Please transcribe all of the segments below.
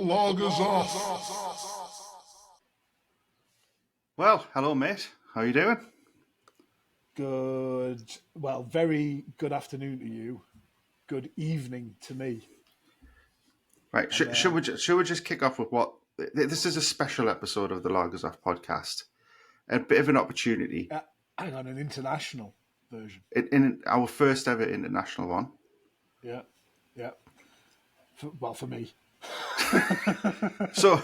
log is off. Well, hello, mate. How are you doing? Good. Well, very good afternoon to you. Good evening to me. Right. Should we just kick off with what? This is a special episode of the Lagers Off podcast. A bit of an opportunity. Hang on, an international version. In our first ever international one. Yeah. For me. So,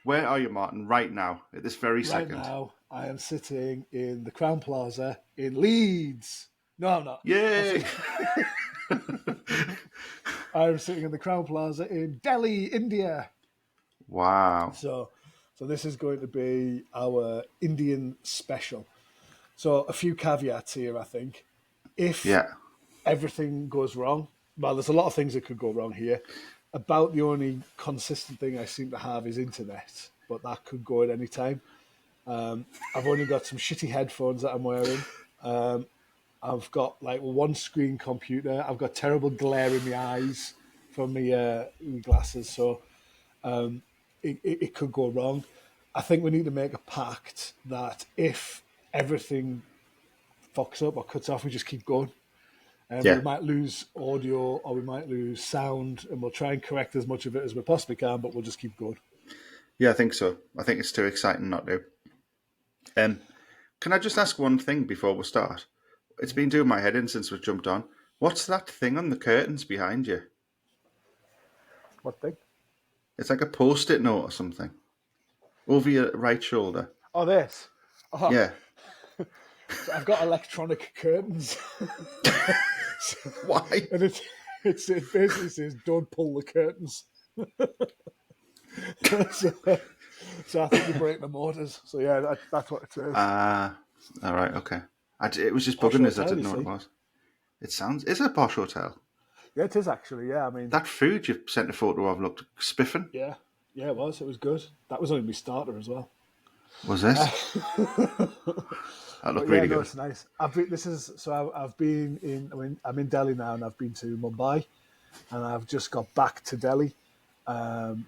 where are you, Martin, right now, at this very second? Right now, I am sitting in the Crown Plaza in Leeds. No, I'm not. Yay! I'm sitting in the Crown Plaza in Delhi, India. Wow. So this is going to be our Indian special. So a few caveats here, I think. If everything goes wrong, well, there's a lot of things that could go wrong here. About the only consistent thing I seem to have is internet, but that could go at any time. I've only got some shitty headphones that I'm wearing. I've got like one screen computer. I've got terrible glare in my eyes from my glasses, so it could go wrong. I think we need to make a pact that if everything fucks up or cuts off, we just keep going. We might lose audio or we might lose sound, and we'll try and correct as much of it as we possibly can, but we'll just keep going. Yeah, I think so. I think it's too exciting not to. Can I just ask one thing before we start? It's been doing my head in since we've jumped on. What's that thing on the curtains behind you? What thing? It's like a Post-it note or something. Over your right shoulder. Oh, this? Oh. Yeah. So I've got electronic curtains. Why? And it basically says, "Don't pull the curtains." so I think you break the motors. So yeah, that's what it says. All right, okay. It was just bugging us. I didn't know what it was. Is it a posh hotel? Yeah, it is actually. Yeah, I mean that food you sent a photo of looked spiffing. Yeah, it was. It was good. That was only my starter as well. Was this? That looked really good. No, it's nice. I've been in. I mean, I'm in Delhi now, and I've been to Mumbai, and I've just got back to Delhi. The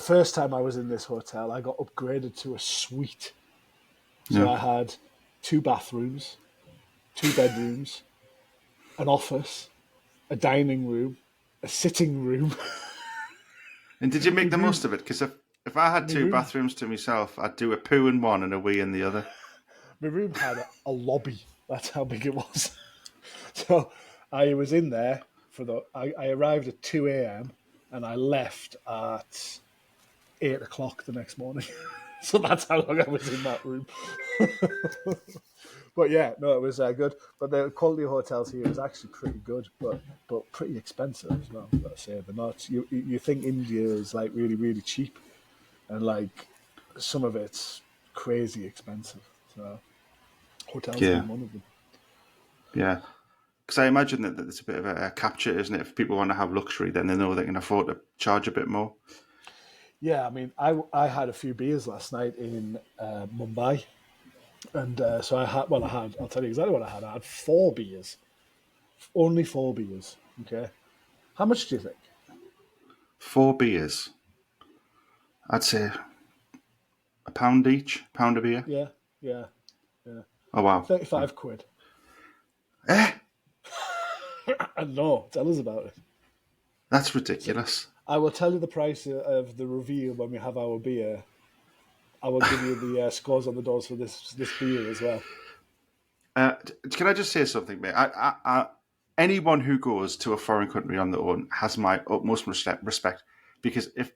first time I was in this hotel, I got upgraded to a suite. So I had 2 bathrooms, 2 bedrooms, an office, a dining room, a sitting room. And did you make the most of it? Because if I had 2 bathrooms to myself, I'd do a poo in one and a wee in the other. My room had a lobby. That's how big it was. So I was in there I arrived at 2 a.m. and I left at 8 o'clock the next morning. So that's how long I was in that room. But yeah, no, it was good. But the quality of hotels here is actually pretty good, but pretty expensive as well. I've got to say, they're not. You think India is like really, really cheap, and like some of it's crazy expensive. So hotels are one of them. Yeah, because I imagine that it's a bit of a capture, isn't it? If people want to have luxury, then they know they can afford to charge a bit more. Yeah, I mean, I had a few beers last night in Mumbai. And so I'll tell you exactly what I had. I had 4 beers. Only 4 beers. Okay. How much do you think? 4 beers. I'd say £1 each. £1 a beer. Yeah. Oh, wow. 35 quid. Eh? I know. Tell us about it. That's ridiculous. I will tell you the price of the reveal when we have our beer. I will give you the scores on the doors for this beer as well. Can I just say something, mate? Anyone who goes to a foreign country on their own has my utmost respect, because if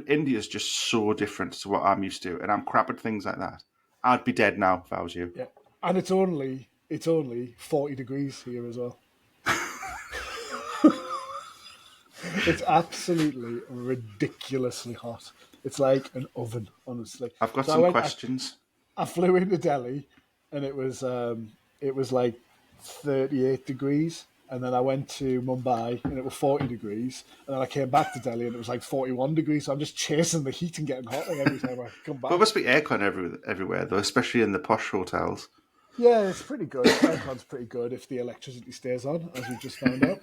India's just so different to what I'm used to, and I'm crap at things like that, I'd be dead now if I was you. Yeah, and it's only 40 degrees here as well. It's absolutely ridiculously hot. It's like an oven, honestly. I've got some questions. I flew into Delhi, and it was like 38 degrees, and then I went to Mumbai, and it was 40 degrees, and then I came back to Delhi, and it was like 41 degrees. So I'm just chasing the heat and getting hotter every time I come back. There must be aircon everywhere, though, especially in the posh hotels. Yeah, it's pretty good. Aircon's pretty good if the electricity stays on, as we just found out.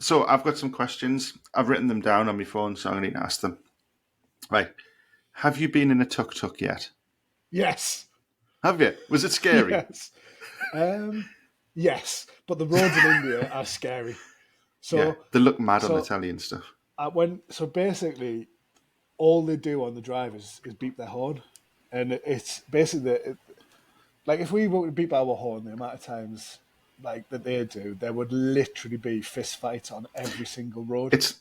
So I've got some questions. I've written them down on my phone, so I'm going to need to ask them. Right. Have you been in a tuk-tuk yet? Yes. Have you? Was it scary? Yes. Yes. But the roads in India are scary. Yeah. So, They look mad on the so telly and stuff. so basically, all they do on the drive is beep their horn, and it's basically like if we were to beep our horn, the amount of times like that they do, there would literally be fist fights on every single road. It's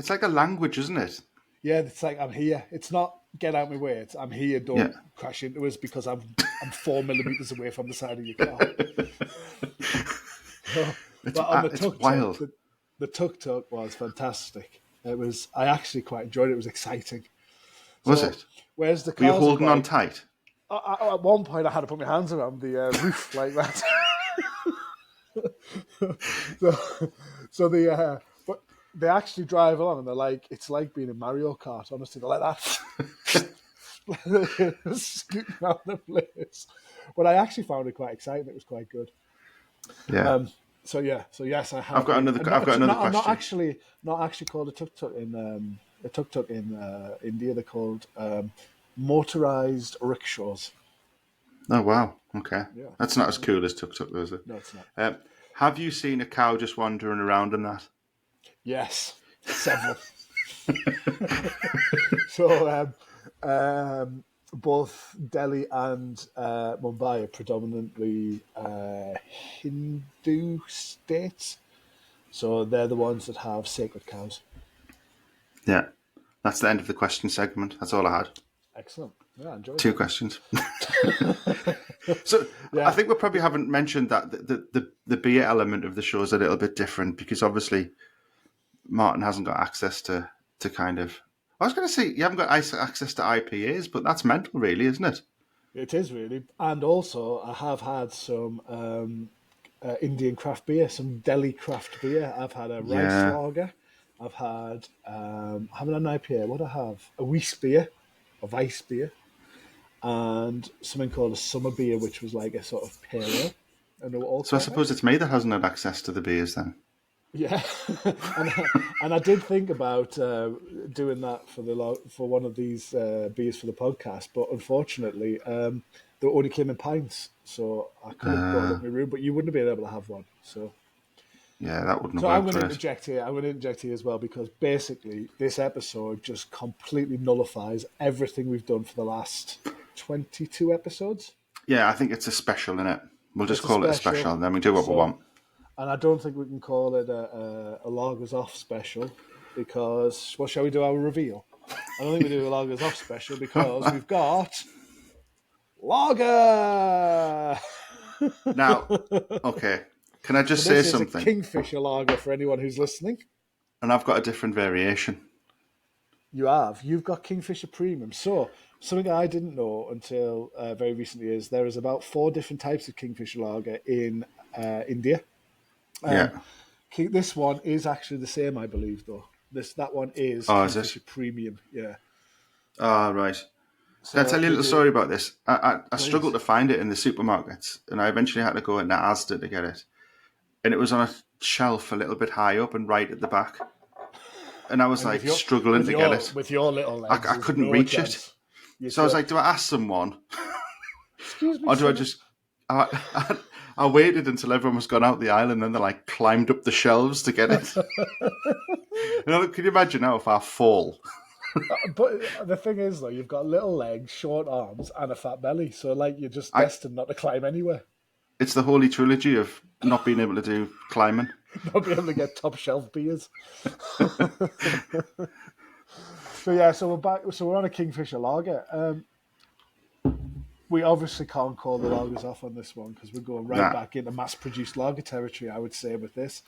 like a language, isn't it? Yeah, it's like I'm here. It's not get out of my way. It's I'm here. Yeah. Don't crash into us because I'm 4 millimeters away from the side of your car. So, but on the It's tuk tuk, wild. the tuk tuk was fantastic. It was. I actually quite enjoyed it. It was exciting. Was So it? whereas the Were you cars are holding on quite. tight? At one point, I had to put my hands around the roof like that. so but they actually drive along and they're like, it's like being in Mario Kart. Honestly, they're like that, scooting around the place. But I actually found it quite exciting. It was quite good. Yeah. So yes, I I've have got been. another. I've got another I'm not question. actually called a tuk tuk in India. They're called motorized rickshaws. Oh wow. Okay. Yeah, That's not as cool as tuk tuk, though, is it? no, it's not. Have you seen a cow just wandering around in that? Yes, several. So both Delhi and Mumbai are predominantly Hindu states, so they're the ones that have sacred cows. Yeah. That's the end of the question segment. That's all I had. Excellent. Yeah, I enjoyed 2 that. questions. So I Yeah, think we probably haven't mentioned that the beer element of the show is a little bit different because obviously Martin hasn't got access to kind of. I was going to say you haven't got access to IPAs, but that's mental, really, isn't it? it is really. And also, I have had some Indian craft beer, some Delhi craft beer. I've had a rice Yeah. lager. I've had, I haven't had an IPA. What do I have? A Weiss beer, a Weiss beer, and something called a summer beer, which was like a sort of pale ale. And they were all So I quite suppose nice. it's me that hasn't had access to the beers then. Yeah, and I did think about doing that for one of these beers for the podcast, but unfortunately, they only came in pints, so I could have brought it up in my room, but you wouldn't have been able to have one. Yeah, that wouldn't So have I'm worked going to for it. interject here. I'm going to interject here as well because basically this episode just completely nullifies everything we've done for the last 22 episodes. Yeah, I think it's a special, innit? We'll just It's a call it a special, special, and then we do what we so want. and I don't think we can call it a Lagers Off special because, well, shall we do our reveal? I don't think we do a Lagers Off special because we've got Lager! Now, okay, can I So just say this is a something? Kingfisher Lager for anyone who's listening. And I've got a different variation. You've got Kingfisher Premium. So something I didn't know until very recently is there is about 4 different types of Kingfisher Lager in India. Yeah. This one is actually the same, I believe, though. That one is Oh, is it? Kingfisher Premium. Yeah. Oh, right. Can I So tell you a they little do. story about this? I struggled Please. to find it in the supermarkets, and I eventually had to go into Asda to get it. And it was on a shelf a little bit high up and right at the back. And I was And like struggling to get it. with your little I legs, there's couldn't no reach it. chance. You So I was could. like, do I ask someone? Excuse me, Or do I sir. just. I waited until everyone was gone out the aisle and then they like climbed up the shelves to get it. Can you imagine now if I fall? But the thing is, though, you've got little legs, short arms, and a fat belly. So, like, you're just I, destined not to climb anywhere. it's the holy trilogy of not being able to do climbing. Not be able to get top shelf beers. So yeah, so we're back. So we're on a Kingfisher Lager. We obviously can't call the lagers off on this one because we're going right Nah. back into mass-produced lager territory. I would say with this.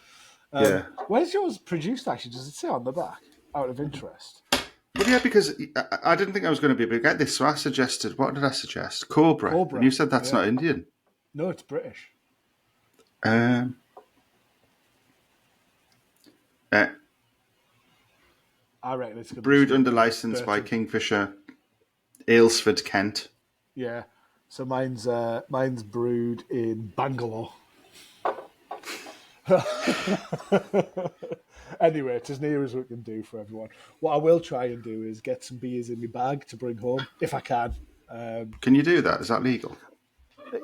Yeah. Where's yours produced? Actually, does it say on the back? Out of interest. Well, yeah, because I didn't think I was going to be able to get this, so I suggested, what did I suggest? Cobra. And Cobra. you said that's Yeah. not Indian. No, it's British. Um, I reckon it's going to brewed be under license by Kingfisher, Aylesford, Kent. Yeah. So mine's brewed in Bangalore. Anyway, it's as near as we can do for everyone. What I will try and do is get some beers in my bag to bring home, if I can. Can you do that? Is that legal?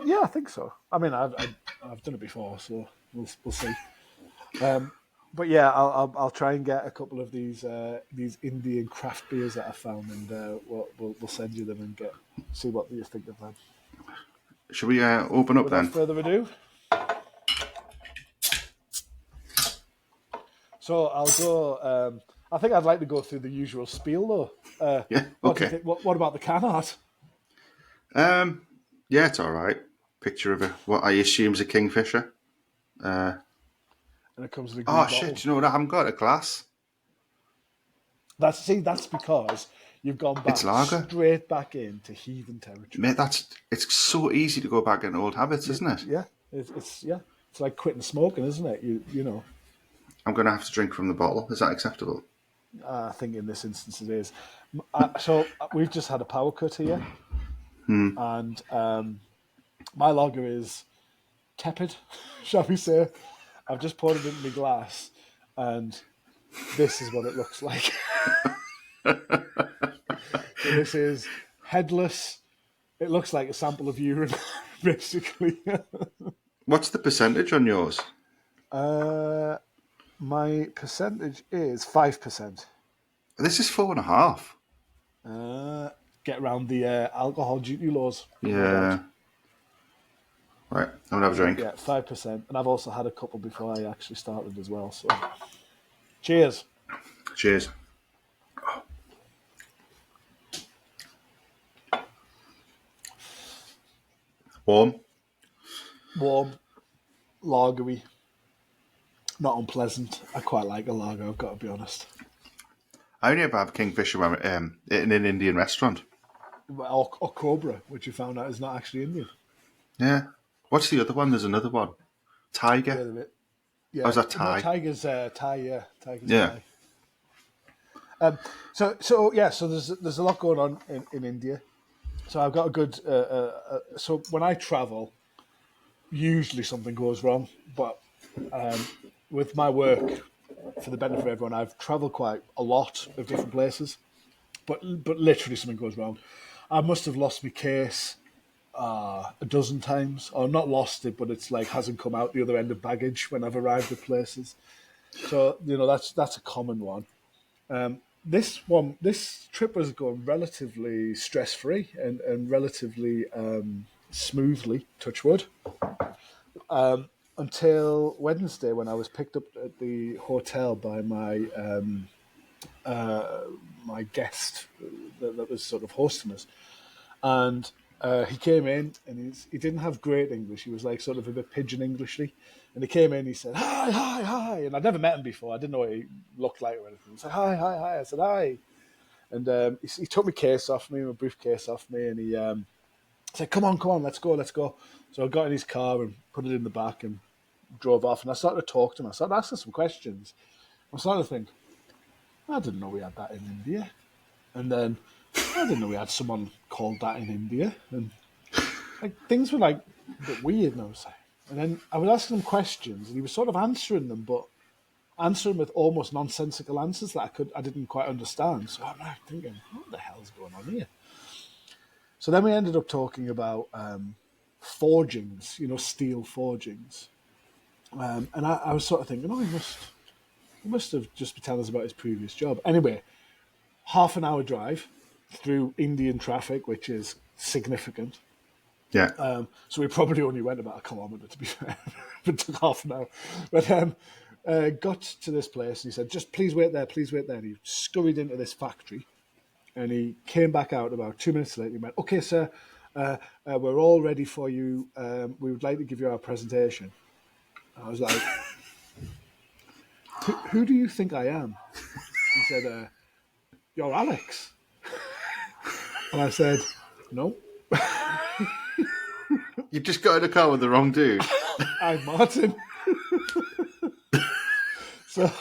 Yeah, I think so. I mean, I've done it before, so we'll see. But yeah, I'll try and get a couple of these Indian craft beers that I found, and we'll send you them and see what you think of them. Should we open up Without then? further ado, so I'll go. I think I'd like to go through the usual spiel, though. Yeah. What do you Okay. think? What about the can art? Yeah, it's all right. Picture of what I assume is a kingfisher. And it comes in a green Oh bottle. shit! You know what? I haven't got a glass. That's because you've gone It's back lager. straight back into heathen territory. Mate, it's so easy to go back into old habits, isn't it? Yeah, it's like quitting smoking, isn't it? You know. I'm going to have to drink from the bottle. Is that acceptable? I think in this instance it is. So we've just had a power cut here, and my lager is tepid, shall we say? I've just poured it into my glass, and this is what it looks like. So this is headless. It looks like a sample of urine, basically. What's the percentage on yours? My percentage is 5%. This is 4.5. Get around the alcohol duty laws. Yeah. Right, I'm gonna have a drink. Yeah, 5%. And I've also had a couple before I actually started as well. So, cheers. Cheers. Warm. Warm, lagery, not unpleasant. I quite like a lager, I've got to be honest. I only ever have Kingfisher when in an Indian restaurant. Or Cobra, which you found out is not actually Indian. Yeah. What's the other one? There's another one. Tiger. Yeah. Oh, is that Thai? No, Tiger's Thai, yeah. Tiger's Yeah. Thai. So there's a lot going on in India. So I've got a good. So when I travel, usually something goes wrong. But with my work, for the benefit of everyone, I've travelled quite a lot of different places. But literally something goes wrong. I must have lost my case a dozen times, or not lost it, but it's like hasn't come out the other end of baggage when I've arrived at places. So that's a common one. This trip was going relatively stress free and relatively smoothly, touch wood, until Wednesday when I was picked up at the hotel by my guest that was sort of hosting us, and he came in and he didn't have great English. He was like sort of a bit pidgin Englishly, and he came in. He said hi, hi, hi, and I'd never met him before. I didn't know what he looked like or anything. He said hi, hi, hi. I said hi, and he took my case off me, my briefcase off me, and he said, "Come on, let's go." So I got in his car and put it in the back and drove off. And I started to talk to him. I started asking some questions. I started to think, I didn't know we had that in India. And then I didn't know we had someone called that in India. And like things were like a bit weird. And I was like, and then I was asking him questions, and he was sort of answering them, but answering with almost nonsensical answers that I didn't quite understand. So I'm like thinking, what the hell's going on here? So then we ended up talking about forgings, steel forgings. And I was sort of thinking, he must have just been telling us about his previous job. Anyway, half an hour drive through Indian traffic, which is significant. Yeah. So we probably only went about a kilometre, to be fair. It took half an hour. But got to this place, and he said, just please wait there, please wait there. And he scurried into this factory, and he came back out about 2 minutes later. He went, okay, sir, we're all ready for you. We would like to give you our presentation. I was like, who do you think I am? He said, you're Alex. And I said, no. You just got in a car with the wrong dude. I'm Martin. So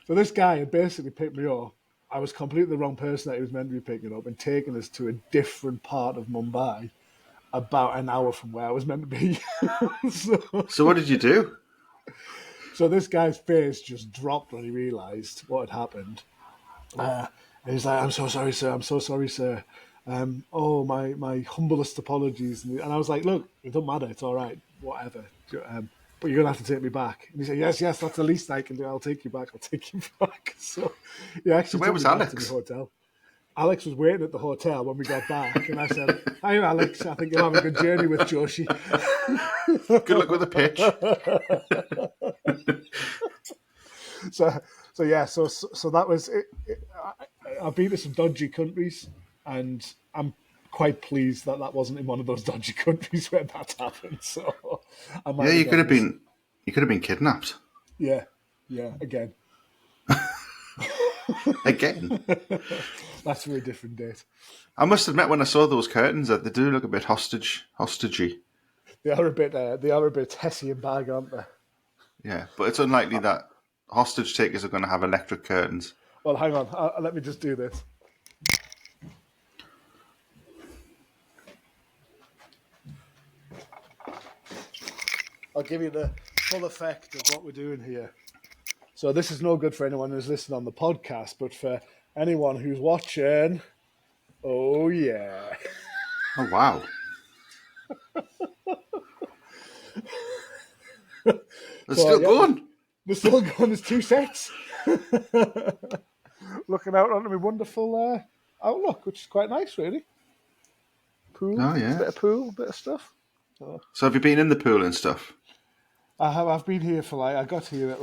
this guy had basically picked me up. I was completely the wrong person that he was meant to be picking up and taking us to a different part of Mumbai about an hour from where I was meant to be. So what did you do? So this guy's face just dropped when he realised what had happened. And he's like, "I'm so sorry, sir. I'm so sorry, sir. My humblest apologies." And I was like, "Look, it don't matter. It's all right. Whatever. But you're gonna have to take me back." And he said, "Yes, yes. That's the least I can do. I'll take you back. I'll take you back." So he actually where took was me back Alex? to the hotel. Alex was waiting at the hotel when we got back, and I said, "Hi, Alex. I think you'll have a good journey with Joshi." Good luck with the pitch. So that was it. I've been to some dodgy countries, and I'm quite pleased that wasn't in one of those dodgy countries where that happened. So You could have been kidnapped. Yeah, again. Again. That's for a different date. I must admit, when I saw those curtains, that they do look a bit hostagey. They are a bit Hessian bag, aren't they? Yeah, but it's unlikely that hostage takers are going to have electric curtains. Well, hang on. Let me just do this. I'll give you the full effect of what we're doing here. So this is no good for anyone who's listening on the podcast, but for anyone who's watching, oh yeah. Oh, wow. They're still going. They're still going. There's 2 sets. Looking out onto my wonderful outlook, which is quite nice, really. Pool, bit of pool, bit of stuff. So have you been in the pool and stuff? I have. I've been here for I got here at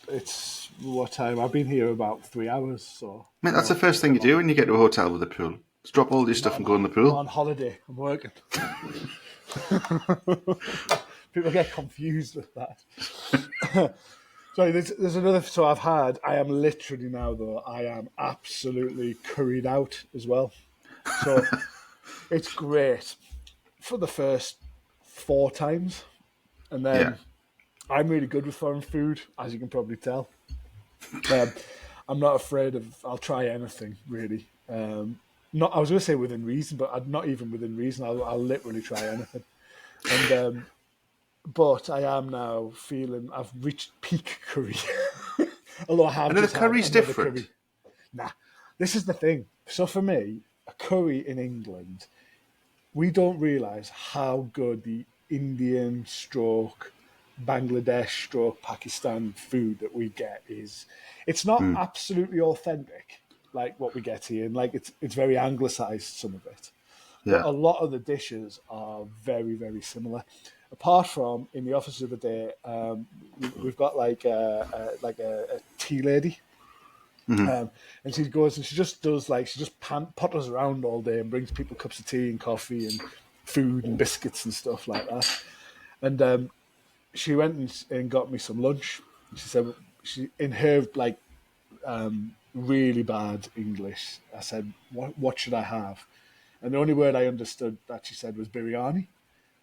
it's what time? I've been here about 3 hours. So Mate, that's the first thing you do when you get to a hotel with a pool. Just drop all your stuff and go in the pool. I'm on holiday. I'm working. People get confused with that. So there's another. So I am literally now though. I am absolutely curried out as well. So it's great for the first 4 times, and then I'm really good with foreign food, as you can probably tell. I'm not afraid of. I'll try anything really. Not. I was going to say within reason, but not even within reason. I'll literally try anything. And but I am now feeling I've reached peak curry. Although I have. And the curry's different. Curry. Nah, this is the thing. So for me, a curry in England, we don't realise how good the Indian stroke Bangladesh stroke Pakistan food that we get is. It's not absolutely authentic like what we get here, and it's very anglicised, some of it. But a lot of the dishes are very, very similar. Apart from in the office of the day, we've got a tea lady. And she goes and she just does potters around all day and brings people cups of tea and coffee and food and biscuits and stuff like that. And she went and got me some lunch. She said in her really bad English. I said, "What should I have?" And the only word I understood that she said was biryani.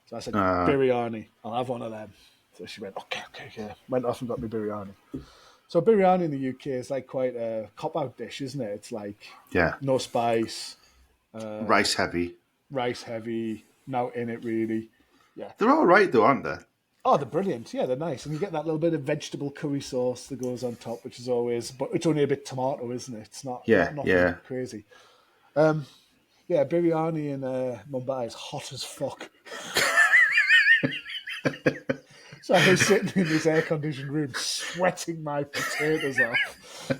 So I said, "Biryani, I'll have one of them." So she went, "Okay." Went off and got me biryani. So biryani in the UK is quite a cop-out dish, isn't it? It's no spice. Rice heavy. Not in it really. Yeah. They're all right though, aren't they? Oh, they're brilliant. Yeah, they're nice. And you get that little bit of vegetable curry sauce that goes on top, which is always... But it's only a bit tomato, isn't it? It's not nothing crazy. Biryani in Mumbai is hot as fuck. So I was sitting in this air-conditioned room sweating my potatoes off.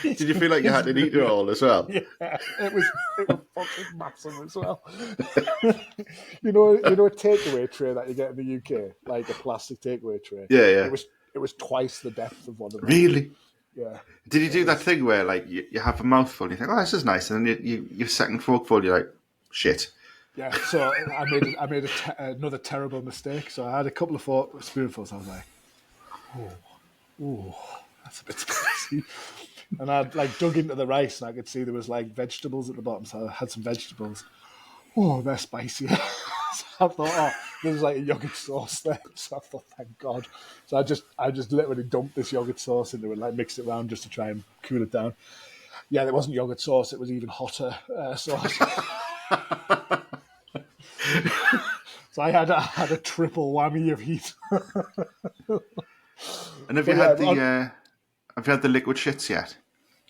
Did you feel like you had to eat it all as well? Yeah, it was fucking massive as well. you know a takeaway tray that you get in the UK, like a plastic takeaway tray. Yeah. It was twice the depth of one of them. Really? Yeah. Did you do that thing where you have a mouthful and you think, "Oh, this is nice," and then your second forkful, you're like, "Shit." Yeah. So I made another terrible mistake. So I had a couple of spoonfuls. I was like, "Oh, that's a bit spicy." And I'd dug into the rice and I could see there was vegetables at the bottom. So I had some vegetables. Oh, they're spicy. So I thought, there's a yogurt sauce there. So I thought, thank God. So I just literally dumped this yogurt sauce into it, mixed it around just to try and cool it down. Yeah, it wasn't yogurt sauce. It was even hotter sauce. So I had a triple whammy of heat. And have you had the liquid shits yet?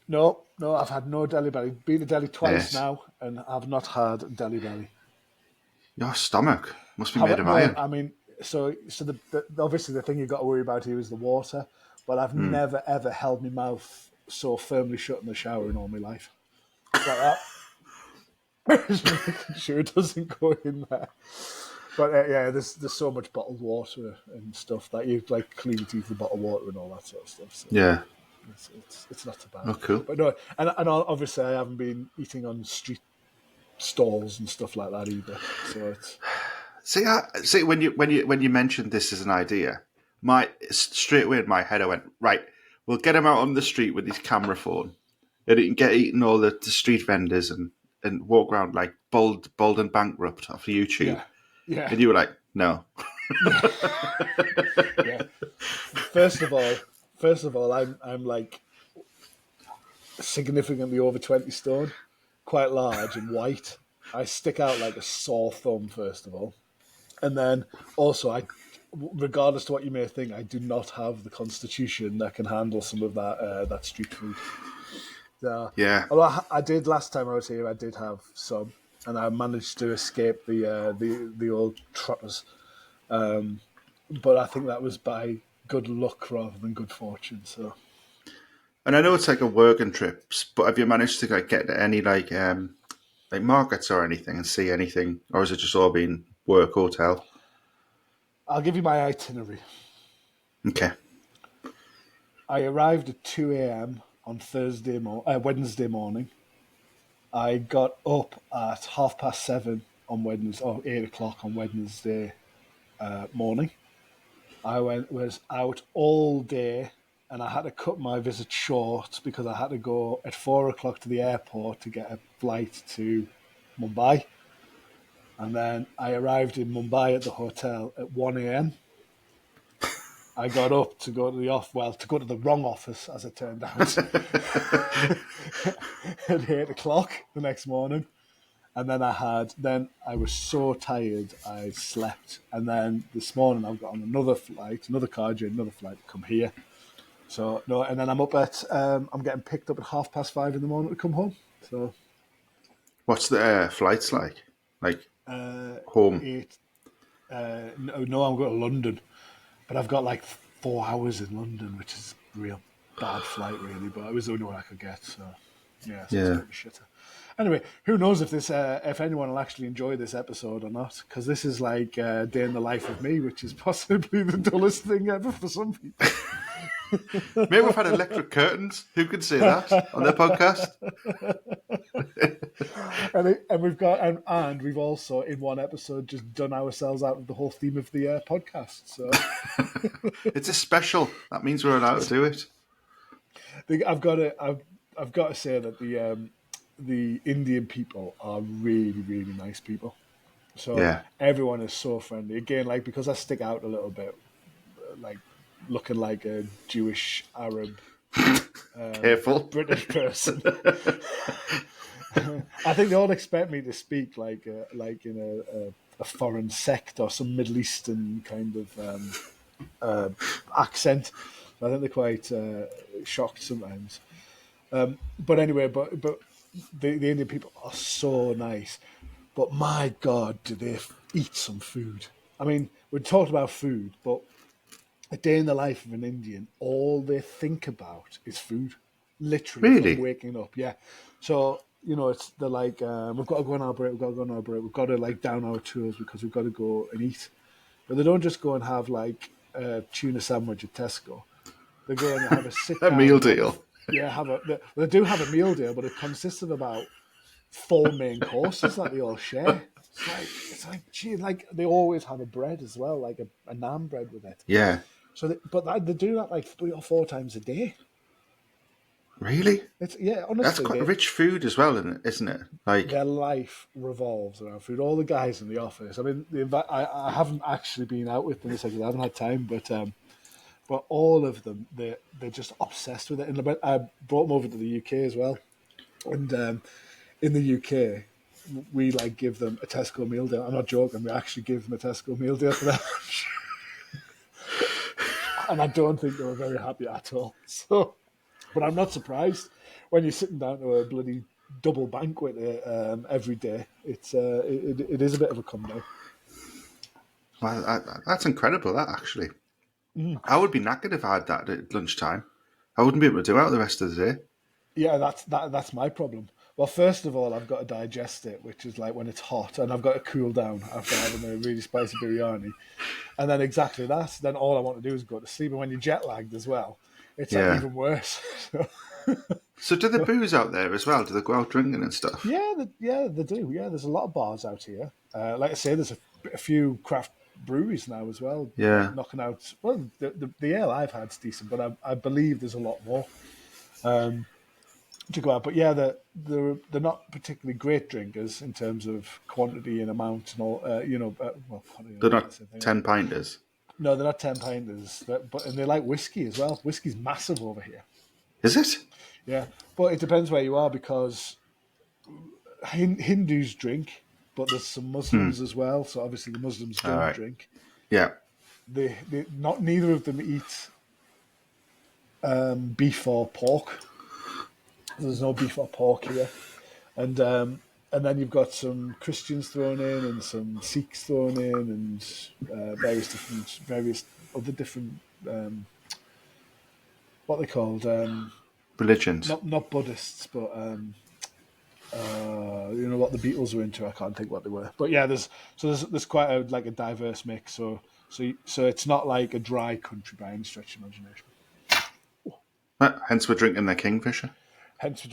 No, I've had no Delhi belly. Been to Delhi twice Yes. now, and I've not had Delhi belly. Your stomach must be made How, of no, iron. I mean, so the obviously the thing you've got to worry about here is the water, but I've Mm. never ever held my mouth so firmly shut in the shower in all my life. Like that. Just making sure it doesn't go in there. But yeah, there's so much bottled water and stuff that you like clean your teeth with bottled water and all that sort of stuff. So Yeah. it's not too bad. Oh, cool. But no, and obviously I haven't been eating on street stalls and stuff like that either. So it's See when you mentioned this as an idea, straight away in my head I went, right, we'll get him out on the street with his camera phone, and he can get eating all the street vendors and walk around like bold and bankrupt off YouTube. yeah. And you were like, no. Yeah. First of all, I'm like significantly over 20 stone, quite large and white. I stick out like a sore thumb, first of all. And then also, regardless to what you may think, I do not have the constitution that can handle some of that street food. Yeah. Although I did last time I was here, I did have some, and I managed to escape the old trotters. But I think that was by good luck rather than good fortune. So, And I know it's like a working trips, but have you managed to like get to any like markets or anything and see anything, or has it just all been work hotel? I'll give you my itinerary. Okay. I arrived at 2 a.m. on Wednesday morning. I got up at 7:30 on Wednesday, or 8 o'clock on Wednesday morning. I was out all day, and I had to cut my visit short because I had to go at 4 o'clock to the airport to get a flight to Mumbai. And then I arrived in Mumbai at the hotel at 1 a.m. I got up to go to to go to the wrong office, as it turned out, at 8 o'clock the next morning. And then I was so tired, I slept. And then this morning I've got on another flight to come here. So, no, and then I'm getting picked up at 5:30 in the morning to come home. So, What's the flights like? Like home? no, I'm going to London. But I've got like 4 hours in London, which is a real bad flight, really. But it was the only one I could get, so yeah, so it's a bit of a shitter. Anyway, who knows if anyone will actually enjoy this episode or not? Because this is like a day in the life of me, which is possibly the dullest thing ever for some people. Maybe we've had electric curtains. Who could say that on their podcast? and we've also in one episode just done ourselves out of the whole theme of the podcast. So it's a special. That means we're allowed to do it. I've got to say that the Indian people are really, really nice people. So yeah. Everyone is so friendly. Again, like because I stick out a little bit, like looking like a Jewish Arab Careful British person. I think they all expect me to speak like in a foreign sect or some Middle Eastern kind of accent. I think they're quite shocked sometimes. But anyway, but the Indian people are so nice. But my God, do they eat some food? I mean, we talked about food, but a day in the life of an Indian, all they think about is food. Literally really? from waking up. Yeah. So, they're like, we've got to go on our break, we've got to like down our tools because we've got to go and eat. But they don't just go and have like a tuna sandwich at Tesco. They go and have a sit down. A meal deal. They do have a meal deal, but it consists of about 4 main courses that they all share. It's like, gee, like they always have a bread as well, like a naan bread with it. Yeah. So, they do that like 3 or 4 times a day. Really? Honestly, that's quite rich food as well, isn't it? Like their life revolves around food. All the guys in the office. I mean, I haven't actually been out with them because I haven't had time, but all of them, they're just obsessed with it. And I brought them over to the UK as well, and in the UK, we like give them a Tesco meal deal. I'm not joking. We actually give them a Tesco meal deal for that. And I don't think they were very happy at all. So, but I'm not surprised when you're sitting down to a bloody double banquet every day. It is a bit of a come down. Well, that's incredible. That actually, I would be knackered if I had that at lunchtime. I wouldn't be able to do it the rest of the day. Yeah, that's my problem. Well, first of all, I've got to digest it, which is like when it's hot, and I've got to cool down after having a really spicy biryani. And then exactly that. Then all I want to do is go to sleep. And when you're jet lagged as well, it's like even worse. So do the booze out there as well? Do they go out drinking and stuff? Yeah, they do. Yeah, there's a lot of bars out here. Like I say, there's a few craft breweries now as well. Yeah. Knocking out. Well, the ale I've had's decent, but I believe there's a lot more to go out. But yeah, they're not particularly great drinkers in terms of quantity and amount and all. Quantity, They're not 10-pinters. No, they're not 10-pinters. And they like whiskey as well. Whiskey's massive over here. Is it? Yeah, but it depends where you are because Hindus drink, but there's some Muslims as well. So obviously the Muslims don't drink. Yeah, neither of them eat beef or pork. There's no beef or pork here, and then you've got some Christians thrown in and some Sikhs thrown in and various other different what they called religions. Not Buddhists, but what the Beatles were into. I can't think what they were, but yeah, there's quite a diverse mix. So it's not like a dry country by any stretch of imagination. Hence, we're drinking the Kingfisher. Hence we're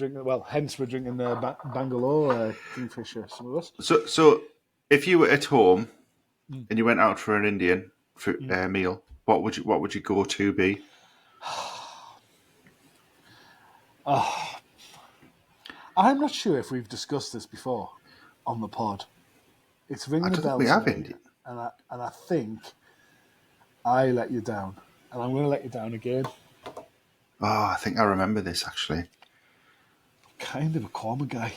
drinking the Bangalore Kingfisher. Some of us. So if you were at home and you went out for an Indian meal, what would your go-to be? I'm not sure if we've discussed this before on the pod. It's ringing a bell. We haven't. And I think I let you down, and I'm going to let you down again. Oh, I think I remember this actually. Kind of a korma guy.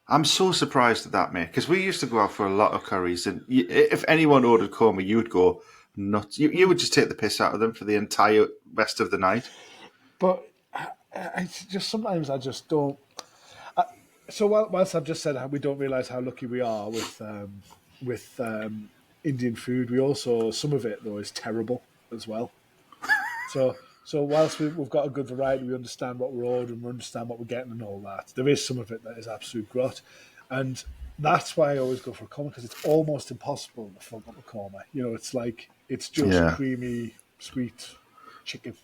I'm so surprised at that, mate, because we used to go out for a lot of curries, and if anyone ordered korma, you would go nuts. You would just take the piss out of them for the entire rest of the night. But I just sometimes I just don't. So whilst I've just said we don't realise how lucky we are with Indian food, we also, some of it though is terrible as well. So whilst we've got a good variety, we understand what we're ordering, we understand what we're getting and all that. There is some of it that is absolute grot. And that's why I always go for a korma, because it's almost impossible to fuck up a korma. It's just creamy, sweet chicken.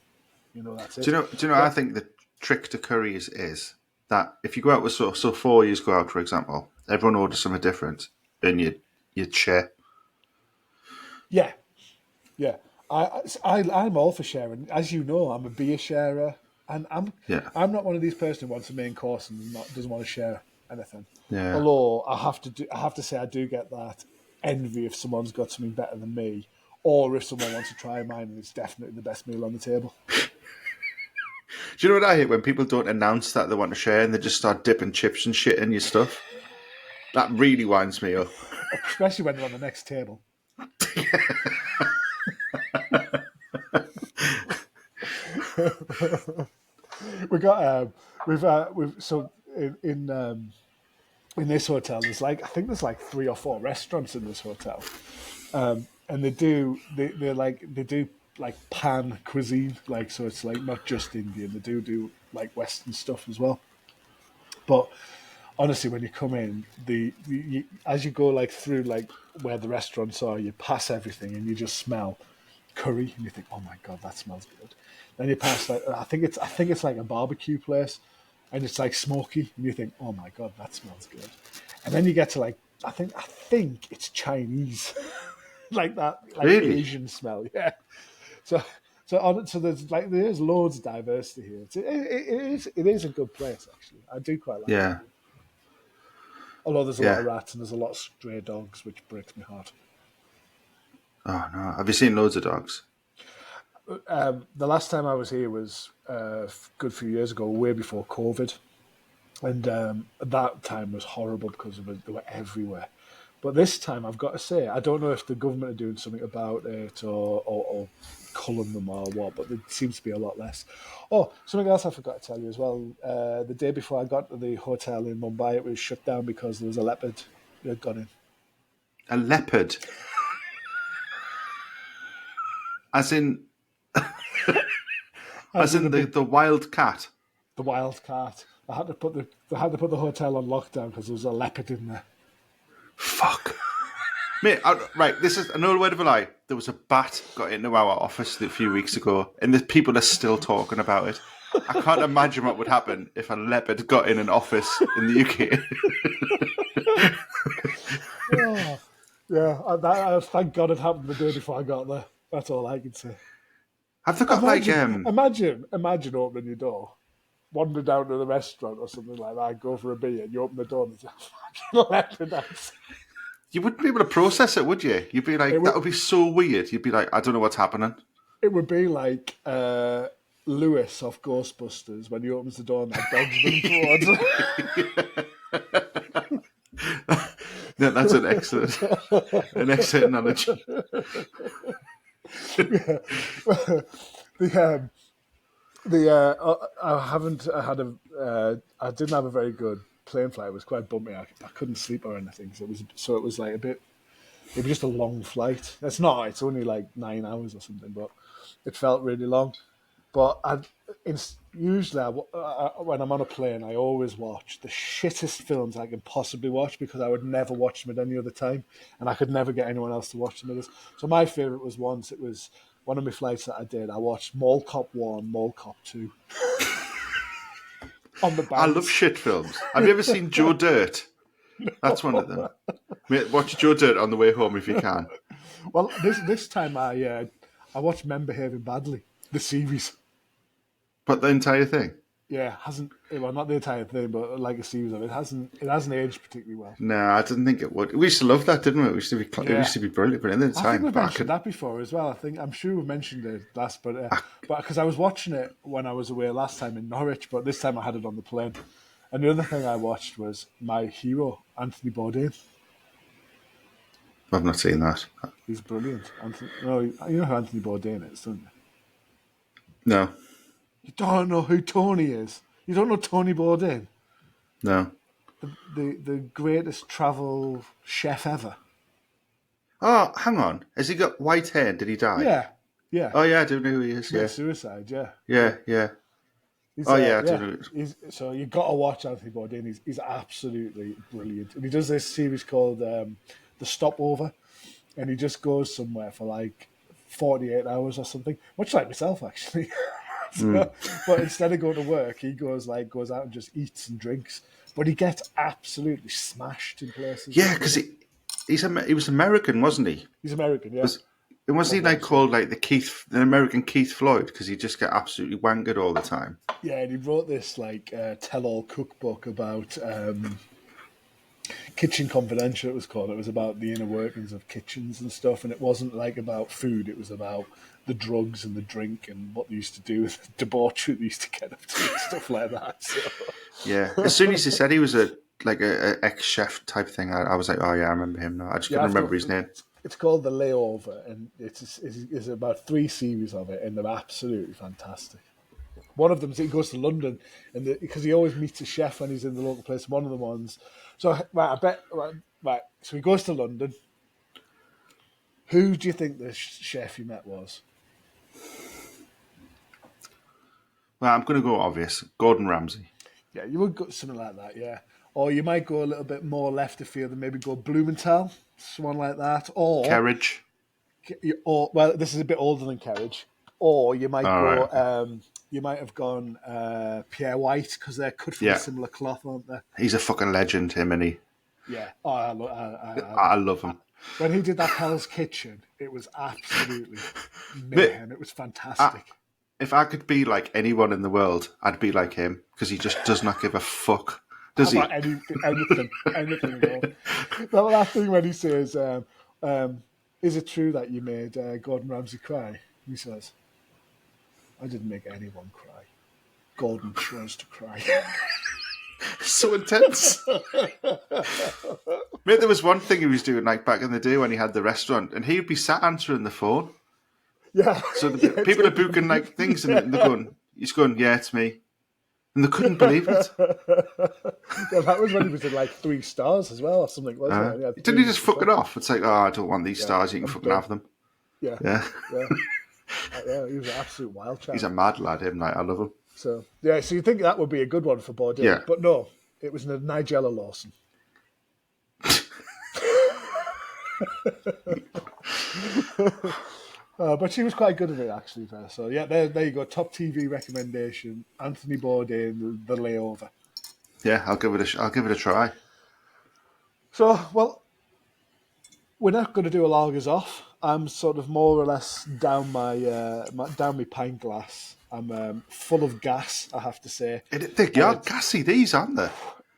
That's it. Do you know? I think the trick to curries is that if you go out with so 4 years go out, for example, everyone orders something different, and you share. Yeah. I'm all for sharing. As you know, I'm a beer sharer, and I'm not one of these person who wants a main course and doesn't want to share anything. Yeah. Although I have to say I do get that envy if someone's got something better than me, or if someone wants to try mine and it's definitely the best meal on the table. Do you know what I hate? When people don't announce that they want to share and they just start dipping chips and shit in your stuff. That really winds me up. Especially when they're on the next table. In this hotel there's I think there's 3 or 4 restaurants in this hotel, and they do pan cuisine, so it's not just Indian, they do Western stuff as well. But honestly, when you come in, as you go through where the restaurants are, you pass everything and you just smell curry and you think, oh my god, that smells good. Then you pass I think it's like a barbecue place and it's smoky and you think, oh my god, that smells good. And then you get to I think it's Chinese, that really? Asian smell, yeah. So there's loads of diversity here. It is a good place actually. I do quite like it. Although there's a lot of rats and there's a lot of stray dogs, which breaks my heart. Oh no! Have you seen loads of dogs? The last time I was here was a good few years ago, way before COVID. And that time was horrible because they were everywhere. But this time, I've got to say, I don't know if the government are doing something about it or culling them or what, but there seems to be a lot less. Oh, something else I forgot to tell you as well. The day before I got to the hotel in Mumbai, it was shut down because there was a leopard that had gone in. A leopard? As in, As in a big, the wild cat? the wild cat. They had to put the hotel on lockdown because there was a leopard in there. Fuck. Mate, right, this is no word of a lie. There was a bat got into our office a few weeks ago, and the people are still talking about it. I can't imagine what would happen if a leopard got in an office in the UK. Oh, yeah, thank God it happened the day before I got there. That's all I can say. Have they got Imagine opening your door, wander down to the restaurant or something like that, go for a beer, and you open the door and there's a fucking leopard outside. You wouldn't be able to process it, would you? You'd be like, that would be so weird. You'd be like, I don't know what's happening. It would be like Lewis off Ghostbusters when he opens the door and that dog's running towards him. Yeah, that's an excellent analogy. I didn't have a very good plane flight. It was quite bumpy. I couldn't sleep or anything, so it was like it was just a long flight. It's only like 9 hours or something, but it felt really long. But usually when I'm on a plane, I always watch the shittest films I can possibly watch because I would never watch them at any other time, and I could never get anyone else to watch them with us. So my favourite was it was one of my flights that I did. I watched Mall Cop 1, Mall Cop 2. On the bands. I love shit films. Have you ever seen Joe Dirt? No. That's one of them. Watch Joe Dirt on the way home if you can. Well, this time I watched Men Behaving Badly, the series. But the entire thing? Yeah, not the entire thing, but like a series of it. It hasn't aged particularly well. No, I didn't think it would. We used to love that, didn't we? It used to be brilliant, but in the time, I think we've mentioned that before as well. I'm sure we've mentioned it last, but because I was watching it when I was away last time in Norwich, but this time I had it on the plane. And the other thing I watched was my hero, Anthony Bourdain. I've not seen that. He's brilliant. You know who Anthony Bourdain is, don't you? No. You don't know who Tony is? You don't know Tony Bourdain? No. The greatest travel chef ever. Oh, hang on. Has he got white hair? Did he die? Yeah. Oh, yeah, I do know who he is. Yeah. Suicide, yeah. Yeah. I do know. So you've got to watch Anthony Bourdain. He's absolutely brilliant. And he does this series called The Stopover, and he just goes somewhere for like 48 hours or something, much like myself, actually. But instead of going to work, he goes out and just eats and drinks. But he gets absolutely smashed in places. Yeah, because he was American, wasn't he? He's American, yeah. Wasn't he called like the American Keith Floyd because he just got absolutely wankered all the time? Yeah, and he wrote this tell-all cookbook about Kitchen Confidential. It was called. It was about the inner workings of kitchens and stuff, and it wasn't about food. It was about the drugs and the drink and what they used to do, the debauchery they used to get up to, and stuff like that. So. Yeah, as soon as he said he was a ex-chef type thing, I was like, oh yeah, I remember him now. I just couldn't remember his name. It's called The Layover, and it's about 3 series of it, and they're absolutely fantastic. One of them is he goes to London, and because he always meets a chef when he's in the local place. One of the ones, so so he goes to London. Who do you think the chef he met was? Well, I'm going to go obvious. Gordon Ramsay. Yeah, you would go something like that, yeah. Or you might go a little bit more left of field and maybe go Blumenthal, someone like that. Or Kerridge. Well, this is a bit older than Kerridge. Or you might go. Right. You might have gone Pierre White because they're cut from a similar cloth, aren't they? He's a fucking legend, him, isn't he? Yeah. Oh, I love him. When he did that Hell's Kitchen, it was absolutely mayhem. It was fantastic. If I could be like anyone in the world, I'd be like him because he just does not give a fuck. Does he? Anything at all. That thing when he says, is it true that you made Gordon Ramsay cry? He says, I didn't make anyone cry. Gordon chose to cry. so intense. Mate, there was one thing he was doing like back in the day when he had the restaurant, and he'd be sat answering the phone. Yeah. So people are booking like things, and he's going, yeah, it's me. And they couldn't believe it. Yeah, that was when he was in like 3 stars as well, or something, wasn't it? Didn't he just fuck it off? It's like, oh, I don't want these stars. You can fucking have them. Yeah. Yeah. Yeah, he was an absolute wild child. He's a mad lad, him. Like, I love him. So you'd think that would be a good one for Bourdain. Yeah. But no, it was Nigella Lawson. But she was quite good at it, actually. So yeah, there you go. Top TV recommendation: Anthony Bourdain, The Layover. Yeah, I'll give it a try. So well, we're not going to do a lagers off. I'm sort of more or less down my pint glass. I'm full of gas, I have to say. They are gassy, these, aren't they?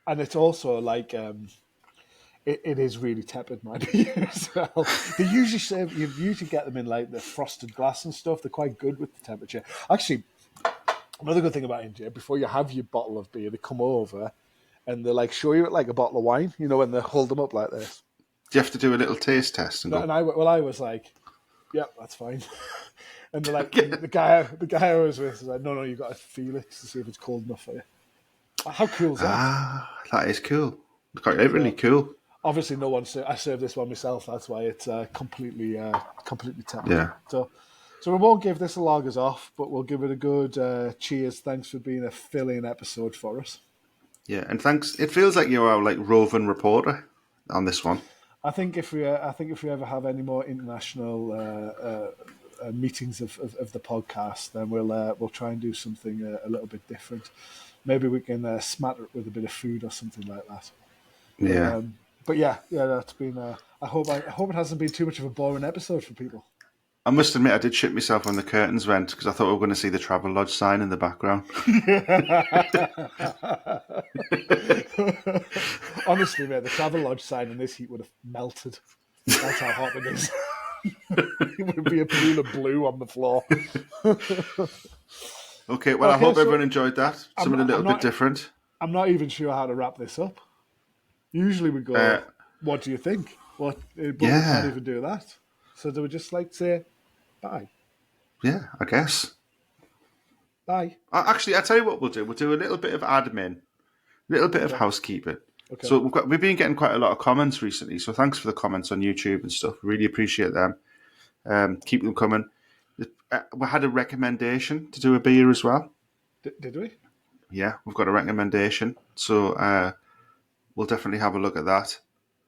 And it's also like it is really tepid, my beer as well. They usually you usually get them in like the frosted glass and stuff. They're quite good with the temperature. Actually, another good thing about India, before you have your bottle of beer, they come over and they like show you it like a bottle of wine. You know, when they hold them up like this. Do you have to do a little taste test? And I was like, "Yep, that's fine." And they're like, the guy I was with was like, "No, you got to feel it to see if it's cold enough for you." How cool is that? That is cool. It's quite really cool. Obviously, no one. I served this one myself. That's why it's completely tepid. Yeah. So we won't give this a lagers off, but we'll give it a good cheers. Thanks for being a fill-in episode for us. Yeah, and thanks. It feels like you're our like roving reporter on this one. I think if we ever have any more international meetings of the podcast, then we'll try and do something a little bit different. Maybe we can smatter it with a bit of food or something like that. Yeah. But yeah, that's been. I hope it hasn't been too much of a boring episode for people. I must admit, I did shit myself when the curtains went because I thought we were going to see the Travelodge sign in the background. Honestly, mate, the Travelodge sign in this heat would have melted. That's how hot it is. It would be a pool of blue on the floor. Okay, well, I hope everyone enjoyed that. Something a little bit different. I'm not even sure how to wrap this up. Usually we go, what do you think? But we can't even do that. So do we just like say bye? Yeah, I guess. Bye. Actually, I'll tell you what we'll do. We'll do a little bit of admin, a little bit of housekeeping. Okay. So we've been getting quite a lot of comments recently. So thanks for the comments on YouTube and stuff. Really appreciate them. Keep them coming. We had a recommendation to do a beer as well. Did we? Yeah, we've got a recommendation. So we'll definitely have a look at that.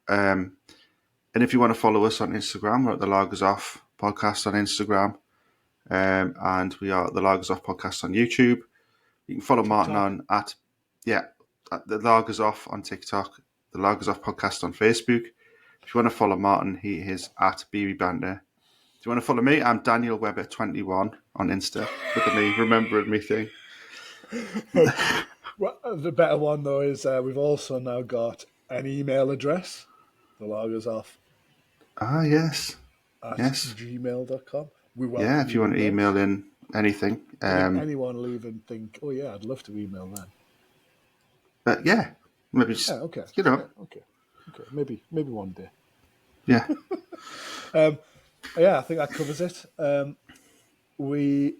And if you want to follow us on Instagram, we're at the Lagers Off Podcast on Instagram. And we are at the Lagers Off Podcast on YouTube. You can follow Martin on at the Lagers Off on TikTok, the Lagers Off Podcast on Facebook. If you want to follow Martin, he is at BB Banter. If you want to follow me, I'm Daniel Webber 21 on Insta. Look at me, remembering me thing. Well, the better one though is we've also now got an email address, the Lagers Off. Yes. At gmail.com. If you want to email in anything. Anyone leave and think, oh yeah, I'd love to email them. Maybe just, okay. Okay. Maybe one day. Yeah. I think that covers it. We'll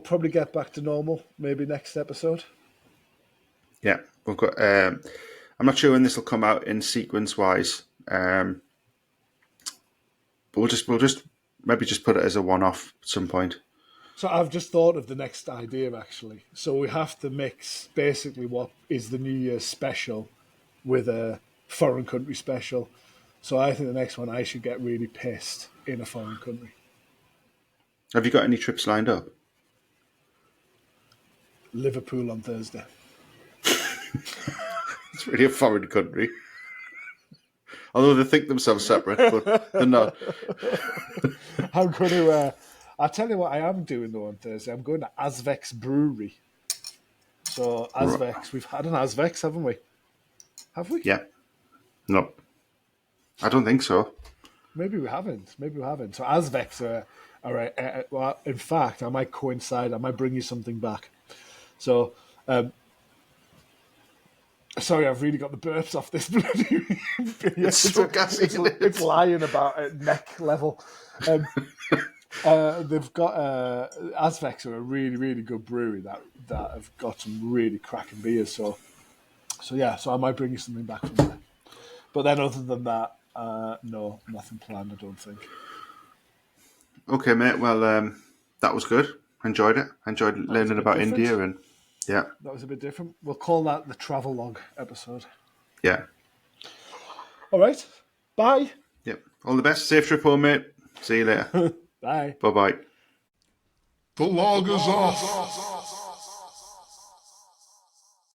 probably get back to normal maybe next episode. Yeah, we've got. I'm not sure when this will come out in sequence wise, but we'll just maybe just put it as a one-off at some point. So I've just thought of the next idea actually. So we have to mix basically what is the New Year's special with a foreign country special. So I think the next one I should get really pissed in a foreign country. Have you got any trips lined up? Liverpool on Thursday. It's really a foreign country. Although they think themselves separate, but they're not. I'm going to... I'll tell you what I am doing though on Thursday. I'm going to Azvex Brewery. So Azvex, we've had an Azvex, haven't we? Have we? Yeah. No. I don't think so. Maybe we haven't. So Azvex are well, in fact, I might coincide. I might bring you something back. So Sorry, I've really got the burps off this bloody beer. It's so gassy, isn't it? It's lying about at neck level. They've got Azvex are a really, really good brewery that have got some really cracking beers. So I might bring you something back from there. But then, other than that, no, nothing planned. I don't think. Okay, mate. Well, that was good. Enjoyed it. Enjoyed learning about India, and yeah, that was a bit different. We'll call that the travel log episode. Yeah. All right. Bye. Yep. All the best. Safe trip home, mate. See you later. Bye. Bye-bye. The log is off.